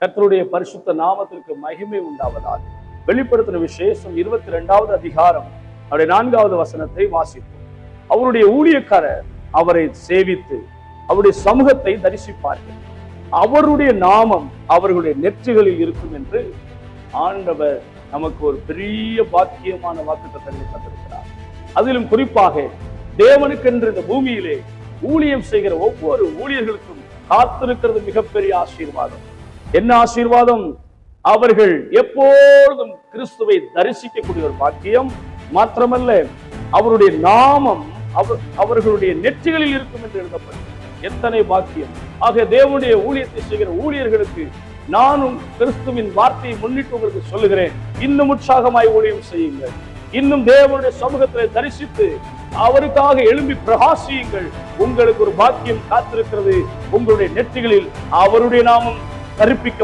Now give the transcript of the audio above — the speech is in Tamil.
கர்த்தருடைய பரிசுத்த நாமத்திற்கு மகிமை உண்டாவதாக. வெளிப்படுத்தின விசேஷம் 22வது அதிகாரம் அவருடைய 4வது வசனத்தை வாசிப்போம். அவருடைய ஊழியக்காரர் அவரை சேவித்து அவருடைய சமூகத்தை தரிசிப்பார்கள். அவருடைய நாமம் அவர்களுடைய நெற்றிகளில் இருக்கும் என்று ஆண்டவர் நமக்கு ஒரு பெரிய பாக்கியமான வாக்குத்தத்தங்களை தந்திருக்கிறார். அதிலும் குறிப்பாக தேவனுக்கென்று இந்த பூமியிலே ஊழியம் செய்கிற ஒவ்வொரு ஊழியர்களுக்கும் காத்திருக்கிறது மிகப்பெரிய ஆசீர்வாதம். என்ன ஆசீர்வாதம்? அவர்கள் எப்பொழுதும் கிறிஸ்துவை தரிசிக்கக்கூடிய ஒரு பாக்கியம். மாத்திரமல்ல, அவருடைய நாமம் அவர்களுடைய நெற்றிகளில் இருக்கும் என்று எழுதப்பட்டது. எத்தனை பாக்கியம்! ஆக தேவனுடைய ஊழியத்தை செய்கிற ஊழியர்களுக்கு நானும் கிறிஸ்துவின் வார்த்தையை முன்னிட்டு உங்களுக்கு சொல்லுகிறேன், இன்னும் உற்சாகமாய் ஊழியம் செய்யுங்கள். இன்னும் தேவனுடைய சமூகத்தை தரிசித்து அவருக்காக எழும்பி பிரகாசியுங்கள். உங்களுக்கு ஒரு பாக்கியம் காத்திருக்கிறது. உங்களுடைய நெற்றிகளில் அவருடைய நாமம் கற்பிக்க